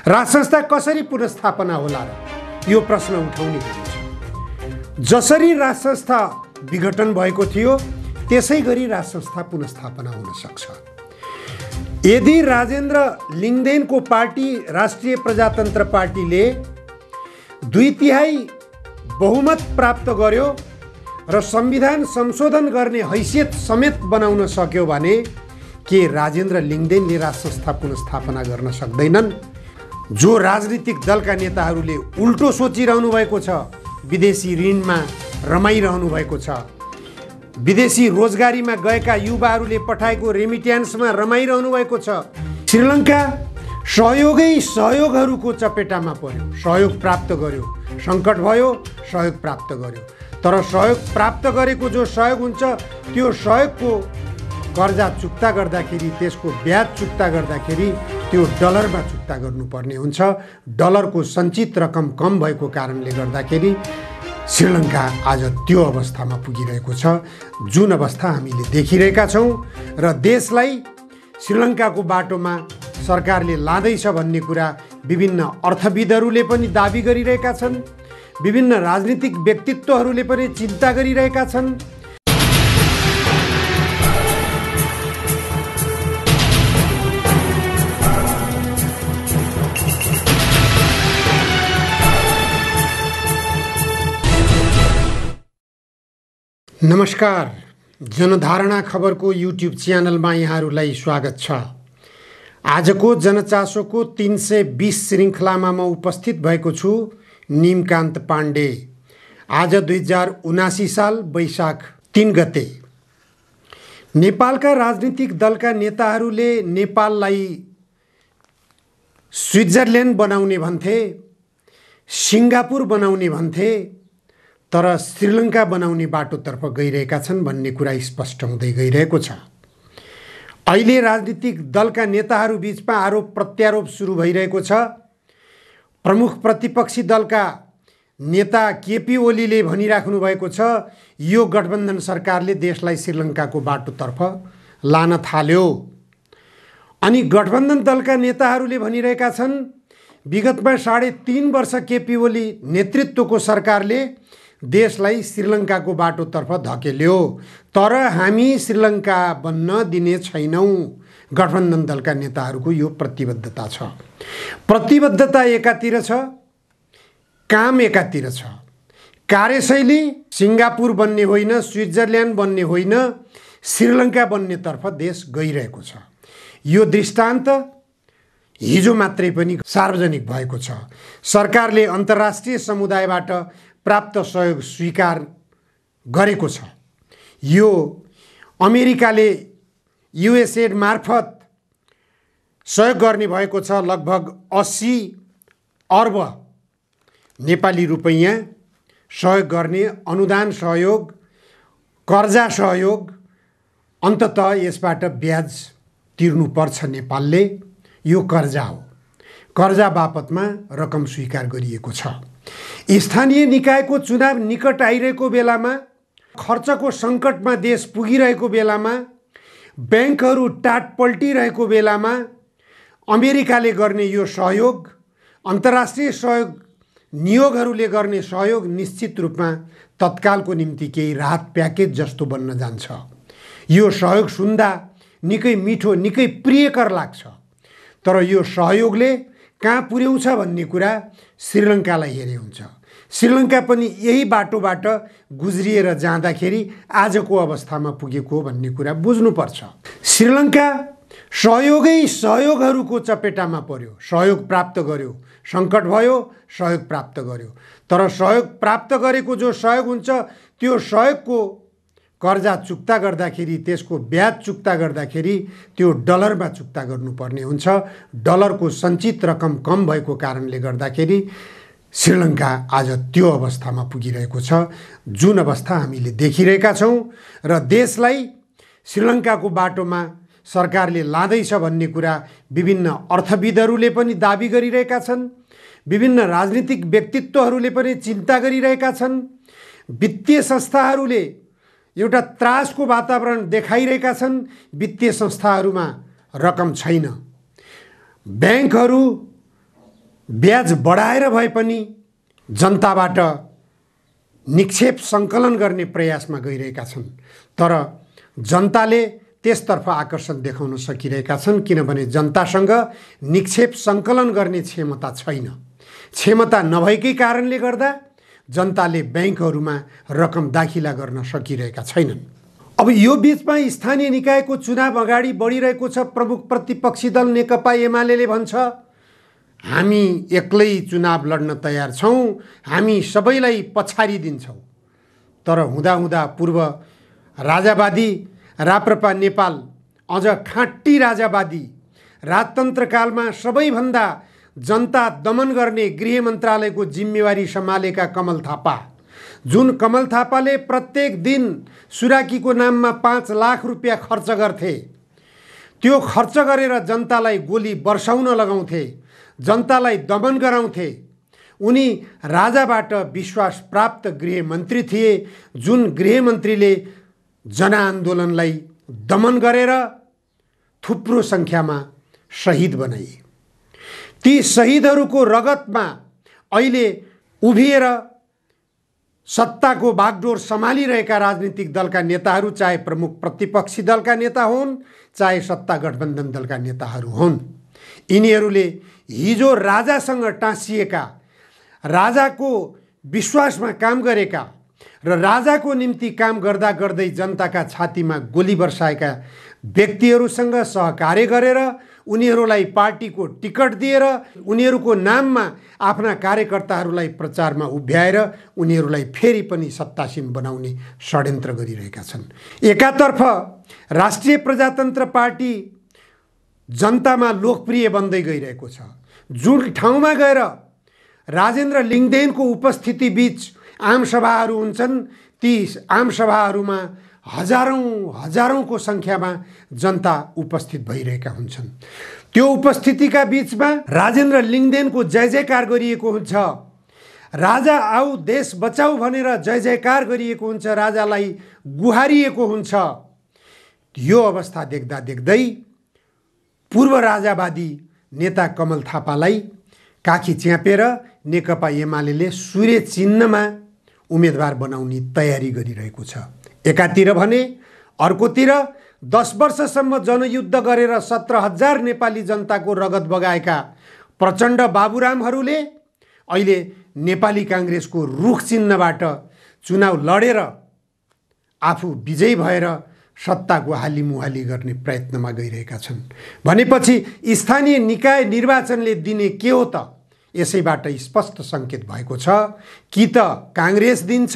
राज संस्था कसरी पुनर्स्थापना होला र यो प्रश्न उठाउने गरिन्छ। जसरी राज संस्था विघटन भएको थियो त्यसै गरी राज संस्था पुनर्स्थापना हुन सक्छ। यदि राजेन्द्र लिङ्गदेनको पार्टी राष्ट्रिय प्रजातन्त्र पार्टीले 2/3 बहुमत प्राप्त गर्यो र संविधान संशोधन गर्ने हैसियत समेत बनाउन सक्यो भने के राजेन्द्र लिङ्गदेनले राज संस्था पुनर्स्थापना गर्न सक्दैनन्? जो राजनीतिक दलका नेताहरूले उल्टो सोचिरहनु भएको छ, विदेशी ऋणमा रमाइरहनु भएको छ, विदेशी रोजगारीमा गएका युवाहरूले पठाएको रेमिट्यान्समा रमाइरहनु भएको छ, श्रीलङ्का सहयोगहरूको चपेटामा पर्यो, सहयोग प्राप्त गर्यो, सङ्कट भयो, सहयोग प्राप्त गर्यो। तर सहयोग प्राप्त गरेको जो सहयोग हुन्छ त्यो सहयोगको कर्जा चुक्ता गर्दाखेरि, त्यसको ब्याज चुक्ता गर्दाखेरि त्यो डलरमा चुक्ता गर्नुपर्ने हुन्छ। डलरको सञ्चित रकम कम भएको कारणले गर्दाखेरि श्रीलङ्का आज त्यो अवस्थामा पुगिरहेको छ जुन अवस्था हामीले देखिरहेका छौँ। र देशलाई श्रीलङ्काको बाटोमा सरकारले लाँदैछ भन्ने कुरा विभिन्न अर्थविदहरूले पनि दाबी गरिरहेका छन्, विभिन्न राजनीतिक व्यक्तित्वहरूले पनि चिन्ता गरिरहेका छन्। नमस्कार, जनधारणा खबरको युट्युब च्यानलमा यहाँहरूलाई स्वागत छ। आजको जनचासोको 320 श्रृङ्खलामा म उपस्थित भएको छु निमकान्त पाण्डे। आज 2079 साल वैशाख 3 गते नेपालका राजनीतिक दलका नेताहरूले नेपाललाई स्विट्जरल्यान्ड बनाउने भन्थे, सिङ्गापुर बनाउने भन्थे, तर श्रीलङ्का बनाउने बाटोतर्फ गइरहेका छन् भन्ने कुरा स्पष्ट हुँदै गइरहेको छ। अहिले राजनीतिक दलका नेताहरू बीचमा आरोप प्रत्यारोप सुरु भइरहेको छ। प्रमुख प्रतिपक्षी दलका नेता केपी ओलीले भनिराख्नु भएको छ यो गठबन्धन सरकारले देशलाई श्रीलङ्काको बाटोतर्फ लान थाल्यो। अनि गठबन्धन दलका नेताहरूले भनिरहेका छन् विगतमा 3.5 वर्ष केपी ओली नेतृत्वको सरकारले देशलाई श्रीलङ्काको बाटोतर्फ धकेल्यो, तर हामी श्रीलङ्का बन्न दिने छैनौँ। गठबन्धन दलका नेताहरूको यो प्रतिबद्धता छ। प्रतिबद्धता एकातिर छ, काम एकातिर छ। कार्यशैली सिङ्गापुर बन्ने होइन, स्विट्जरल्यान्ड बन्ने होइन, श्रीलङ्का बन्नेतर्फ देश गइरहेको छ। यो दृष्टान्त हिजो मात्रै पनि सार्वजनिक भएको छ। सरकारले अन्तर्राष्ट्रिय समुदायबाट प्राप्त सहयोग स्वीकार गरेको छ। यो अमेरिकाले युएसएड मार्फत सहयोग गर्ने भएको छ। लगभग 80 अर्ब नेपाली रुपैयाँ सहयोग गर्ने, अनुदान सहयोग, कर्जा सहयोग, अन्ततः यसबाट ब्याज तिर्नुपर्छ नेपालले। यो कर्जा हो, कर्जा बापतमा रकम स्वीकार गरिएको छ। स्थानीय निकायको चुनाव निकट आइरहेको बेलामा, खर्चको सङ्कटमा देश पुगिरहेको बेलामा, ब्याङ्कहरू टाट पल्टिरहेको बेलामा अमेरिकाले गर्ने यो सहयोग, अन्तर्राष्ट्रिय सहयोग नियोगहरूले गर्ने सहयोग निश्चित रूपमा तत्कालको निम्ति केही राहत प्याकेज जस्तो बन्न जान्छ। यो सहयोग सुन्दा निकै मिठो, निकै प्रियकर लाग्छ, तर यो सहयोगले कहाँ पुर्याउँछ भन्ने कुरा श्रीलङ्कालाई हेरे हुन्छ। श्रीलङ्का पनि यही बाटोबाट गुज्रिएर जाँदाखेरि आजको अवस्थामा पुगेको भन्ने कुरा बुझ्नुपर्छ। श्रीलङ्का सहयोगहरूको चपेटामा पर्यो, सहयोग प्राप्त गर्यो, सङ्कट भयो, सहयोग प्राप्त गर्यो। तर सहयोग प्राप्त गरेको जो सहयोग हुन्छ त्यो सहयोगको कर्जा चुक्ता गर्दाखेरि, त्यसको ब्याज चुक्ता गर्दाखेरि त्यो डलरमा चुक्ता गर्नुपर्ने हुन्छ। डलरको सञ्चित रकम कम भएको कारणले गर्दाखेरि श्रीलङ्का आज त्यो अवस्थामा पुगिरहेको छ जुन अवस्था हामीले देखिरहेका छौँ। र देशलाई श्रीलङ्काको बाटोमा सरकारले लाँदैछ भन्ने कुरा विभिन्न अर्थविदहरूले पनि दाबी गरिरहेका छन्, विभिन्न राजनीतिक व्यक्तित्वहरूले पनि चिन्ता गरिरहेका छन्। वित्तीय संस्थाहरूले एउटा त्रासको वातावरण देखाइरहेका छन्। वित्तीय संस्थाहरूमा रकम छैन, ब्याङ्कहरू ब्याज बढाएर भए पनि जनताबाट निक्षेप सङ्कलन गर्ने प्रयासमा गइरहेका छन्, तर जनताले त्यसतर्फ आकर्षण देखाउन सकिरहेका छन्, किनभने जनतासँग निक्षेप सङ्कलन गर्ने क्षमता छैन। क्षमता नभएकै कारणले गर्दा जनताले ब्याङ्कहरूमा रकम दाखिला गर्न सकिरहेका छैनन्। अब यो बिचमा स्थानीय निकायको चुनाव अगाडि बढिरहेको छ। प्रमुख प्रतिपक्षी दल नेकपा एमाले भन्छ, हामी एक्लै चुनाव लड्न तयार छौँ, हामी सबैलाई पछाडि दिन्छौँ। तर हुँदाहुँदा पूर्व राजावादी राप्रपा नेपाल अझ खाँटी राजावादी राजतन्त्रकालमा सबैभन्दा जनता दमन गर्ने गृह मन्त्रालयको जिम्मेवारी सम्हालेका कमल थापा, जुन कमल थापाले प्रत्येक दिन सुराकीको नाममा 5 लाख रुपियाँ खर्च गर्थे, त्यो खर्च गरेर जनतालाई गोली वर्षाउन लगाउँथे, जनतालाई दमन गराउँथे। उनी राजाबाट विश्वास प्राप्त गृहमन्त्री थिए, जुन गृहमन्त्रीले जनआन्दोलनलाई दमन गरेर थुप्रो सङ्ख्यामा शहीद बनाए। ती शहीदहरूको रगतमा अहिले उभिएर सत्ताको बागडोर सम्हालिरहेका राजनीतिक दलका नेताहरू, चाहे प्रमुख प्रतिपक्षी दलका नेता हुन्, चाहे सत्ता गठबन्धन दलका नेताहरू हुन्, यिनीहरूले हिजो राजासँग टाँसिएका, राजाको विश्वासमा काम गरेका र राजाको निम्ति काम गर्दा गर्दै जनताका छातीमा गोली बर्साएका व्यक्तिहरूसँग सहकार्य गरेर, उनीहरूलाई पार्टीको टिकट दिएर, उनीहरूको नाममा आफ्ना कार्यकर्ताहरूलाई प्रचारमा उभ्याएर उनीहरूलाई फेरि पनि सत्तासीन बनाउने षड्यन्त्र गरिरहेका छन्। एकातर्फ राष्ट्रिय प्रजातन्त्र पार्टी जनतामा लोकप्रिय बन्दै गइरहेको छ। जुन ठाउँमा गएर राजेन्द्र लिङदेनको उपस्थिति बीच आमसभाहरू हुन्छन्, ती आमसभाहरूमा हजारौंको सङ्ख्यामा जनता उपस्थित भइरहेका हुन्छन्। त्यो उपस्थितिका बीचमा राजेन्द्र लिङदेनको जय जयकार गरिएको हुन्छ, राजा आऊ देश बचाऊ भनेर जय जयकार गरिएको हुन्छ, राजालाई गुहारिएको हुन्छ। यो अवस्था देख्दा देख्दै पूर्व राजावादी नेता कमल थापालाई काखी च्यापेर नेकपा एमाले सूर्य चिन्हमा उम्मेदवार बनाउने तयारी गरिरहेको छ। एकातिर भने अर्कोतिर 10 वर्षसम्म जनयुद्ध गरेर 17,000 नेपाली जनताको रगत बगाएका प्रचण्ड बाबुरामहरूले अहिले नेपाली काङ्ग्रेसको रुख चिन्हबाट चुनाव लडेर आफू विजयी भएर सत्ताको हालीमुहाली गर्ने प्रयत्नमा गइरहेका छन्। भनेपछि स्थानीय निकाय निर्वाचनले दिने के हो त? यसैबाट स्पष्ट सङ्केत भएको छ, कि त काङ्ग्रेस दिन्छ,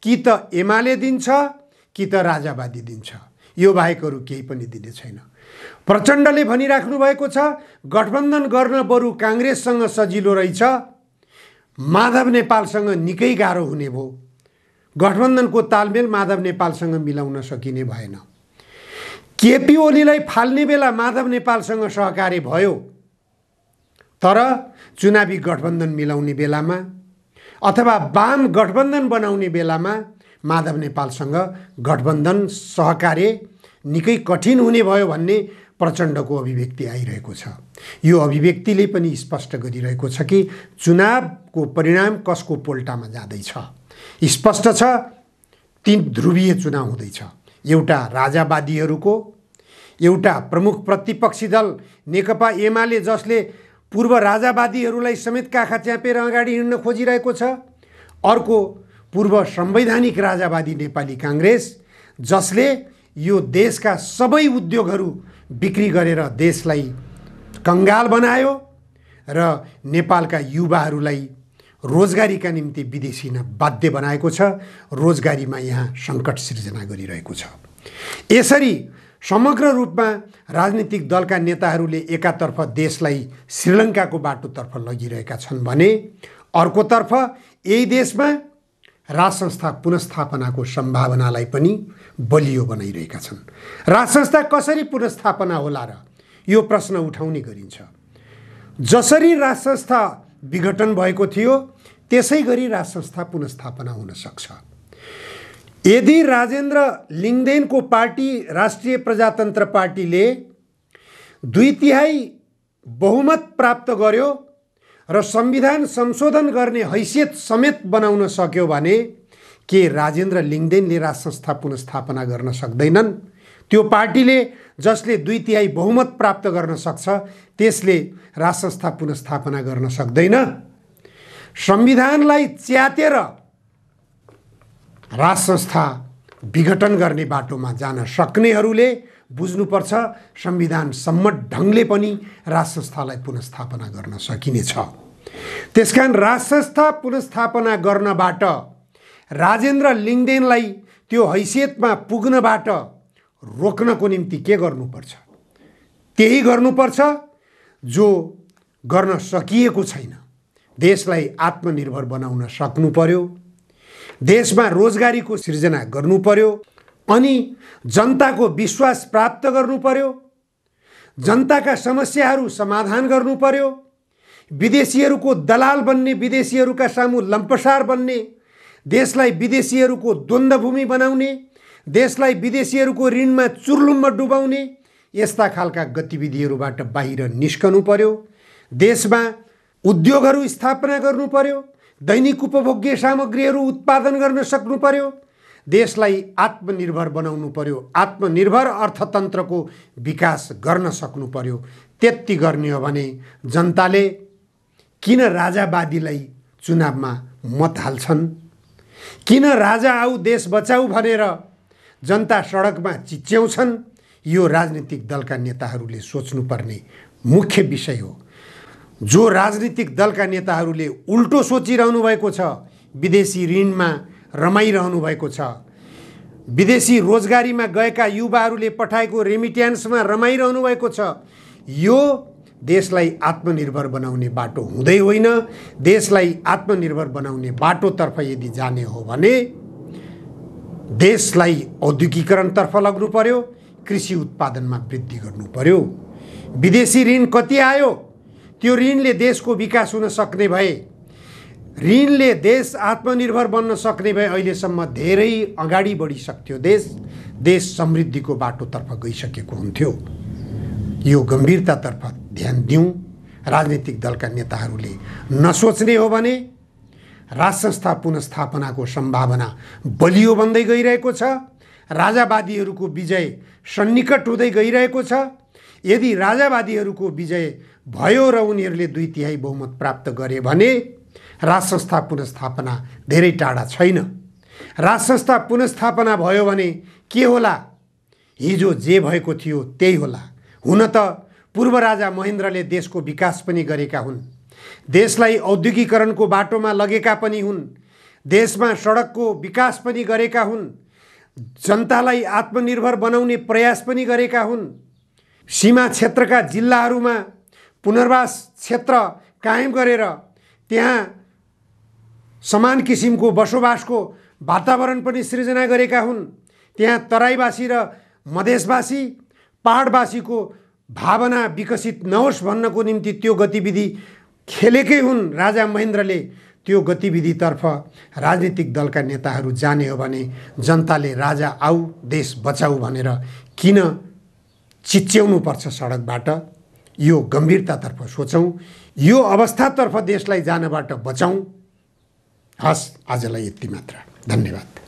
कि त एमाले दिन्छ, कि त राजावादी दिन्छ। यो बाहेक अरू केही पनि दिने छैन। प्रचण्डले भनिराख्नु भएको छ, गठबन्धन गर्न बरु काङ्ग्रेससँग सजिलो रहेछ, माधव नेपालसँग निकै गाह्रो हुने भयो। गठबन्धनको तालमेल माधव नेपालसँग मिलाउन सकिने भएन। केपी ओलीलाई फाल्ने बेला माधव नेपालसँग सहकार्य भयो, तर चुनावी गठबन्धन मिलाउने बेलामा अथवा वाम गठबन्धन बनाउने बेलामा माधव नेपालसँग गठबन्धन सहकार्य निकै कठिन हुने भयो भन्ने प्रचण्डको अभिव्यक्ति आइरहेको छ। यो अभिव्यक्तिले पनि स्पष्ट गरिरहेको छ कि चुनावको परिणाम कसको पोल्टामा जाँदैछ। स्पष्ट छ, 3 ध्रुवीय चुनाव हुँदैछ। एउटा राजावादीहरूको, एउटा प्रमुख प्रतिपक्षी दल नेकपा एमाले जसले पूर्व राजावादीहरूलाई समेत काखा च्यापेर अगाडि हिँड्न खोजिरहेको छ, अर्को पूर्व संवैधानिक राजावादी नेपाली काङ्ग्रेस जसले यो देशका सबै उद्योगहरू बिक्री गरेर देशलाई कंगाल बनायो र नेपालका युवाहरूलाई रोजगारीका निम्ति विदेशिन बाध्य बनाएको छ, रोजगारीमा यहाँ सङ्कट सिर्जना गरिरहेको छ। यसरी समग्र रूपमा राजनीतिक दलका नेताहरूले एकातर्फ देशलाई श्रीलङ्काको बाटोतर्फ लगिरहेका छन् भने अर्कोतर्फ यही देशमा राज संस्था पुनर्स्थापनाको सम्भावनालाई पनि बलियो बनाइरहेका छन्। राज संस्था कसरी पुनर्स्थापना होला र यो प्रश्न उठाउने गरिन्छ। जसरी राज संस्था विघटन भएको थियो त्यसै गरी राज संस्था पुनर्स्थापना हुन सक्छ। यदि राजेन्द्र लिङदेनको पार्टी राष्ट्रिय प्रजातन्त्र पार्टीले 2/3 बहुमत प्राप्त गर्यो र संविधान संशोधन गर्ने हैसियत समेत बनाउन सक्यो भने के राजेन्द्र लिङ्गदेनले राज संस्था पुनर्स्थापना गर्न सक्दैनन्? त्यो पार्टीले जसले 2/3 बहुमत प्राप्त गर्न सक्छ त्यसले राज संस्था पुनर्स्थापना गर्न सक्दैन? संविधानलाई च्यातेर राज संस्था विघटन गर्ने बाटोमा जान सक्नेहरूले बुझ्नुपर्छ संविधान सम्मत ढङ्गले पनि राज संस्थालाई पुनर्स्थापना गर्न सकिनेछ। त्यसकारण राज संस्था पुनर्स्थापना गर्नबाट राजेन्द्र लिङ्गदेनलाई त्यो हैसियतमा पुग्नबाट रोक्नको निम्ति के गर्नुपर्छ? त्यही गर्नुपर्छ जो गर्न सकिएको छैन। देशलाई आत्मनिर्भर बनाउन सक्नु पर्यो, देशमा रोजगारीको सृजना गर्नु पर्यो, अनि जनताको विश्वास प्राप्त गर्नु पर्यो, जनताका समस्याहरू समाधान गर्नु पर्यो, विदेशीहरूको दलाल बन्ने, विदेशीहरूका सामु लम्पसार बन्ने, देशलाई विदेशीहरूको द्वन्द्वभूमि बनाउने, देशलाई विदेशीहरूको ऋणमा चुर्लुममा डुबाउने यस्ता खालका गतिविधिहरूबाट बाहिर निस्कनु पर्यो। देशमा उद्योगहरू स्थापना गर्नु पर्यो, दैनिक उपभोग्य सामग्रीहरू उत्पादन गर्न सक्नु पर्यो, देशलाई आत्मनिर्भर बनाउनु पर्यो, आत्मनिर्भर अर्थतन्त्रको विकास गर्न सक्नु पर्यो। त्यति गर्ने हो भने जनताले किन राजावादीलाई चुनावमा मत हाल्छन्? किन राजा आऊ देश बचाऊ भनेर जनता सडकमा चिच्याउँछन्? यो राजनीतिक दलका नेताहरूले सोच्नुपर्ने मुख्य विषय हो। जो राजनीतिक दलका नेताहरूले उल्टो सोचिरहनु भएको छ, विदेशी ऋणमा रमाइरहनु भएको छ, विदेशी रोजगारीमा गएका युवाहरूले पठाएको रेमिट्यान्समा रमाइरहनु भएको छ, यो देशलाई आत्मनिर्भर बनाउने बाटो हुँदै होइन। देशलाई आत्मनिर्भर बनाउने बाटोतर्फ यदि जाने हो भने देशलाई औद्योगिकरणतर्फ लग्नु पर्यो, कृषि उत्पादनमा वृद्धि गर्नु पर्यो। विदेशी ऋण कति आयो? त्यो ऋणले देशको विकास हुन सक्ने भए, ऋणले देश आत्मनिर्भर बन्न सक्ने भए अहिलेसम्म धेरै अगाडि बढिसक्थ्यो। देश समृद्धिको बाटोतर्फ गइसकेको हुन्थ्यो। यो गम्भीरतातर्फ ध्यान दिउँ। राजनीतिक दलका नेताहरूले नसोच्ने हो भने राज संस्था पुनर्स्थापनाको सम्भावना बलियो बन्दै गइरहेको छ। राजावादीहरूको विजय सन्निकट हुँदै गइरहेको छ। यदि राजावादीहरूको विजय भयो र उनीहरूले 2/3 बहुमत प्राप्त गरे भने राज संस्था पुनर्स्थापना धेरै टाढा छैन। राज संस्था पुनर्स्थापना भयो भने के होला? हिजो जे भएको थियो त्यही होला। हुन त पूर्व राजा महेन्द्रले देशको विकास पनि गरेका हुन्, देशलाई औद्योगिकरणको बाटोमा लगेका पनि हुन्, देशमा सडकको विकास पनि गरेका हुन्, जनतालाई आत्मनिर्भर बनाउने प्रयास पनि गरेका हुन्, सीमा क्षेत्रका जिल्लाहरूमा पुनर्वास क्षेत्र कायम गरेर त्यहाँ समान किसिमको बसोबासको वातावरण पनि सृजना गरेका हुन्। त्यहाँ तराईवासी र मधेसवासी पहाडवासीको भावना विकसित नहोस् भन्नको निम्ति त्यो गतिविधि खेलेकै हुन् राजा महेन्द्रले। त्यो गतिविधितर्फ राजनीतिक दलका नेताहरू जाने हो भने जनताले राजा आऊ देश बचाऊ भनेर किन चिच्याउनु पर्छ सडकबाट? यो गम्भीरतातर्फ सोचौँ, यो अवस्थातर्फ देशलाई जानबाट बचाउँ। हस्, आजलाई यति मात्र। धन्यवाद।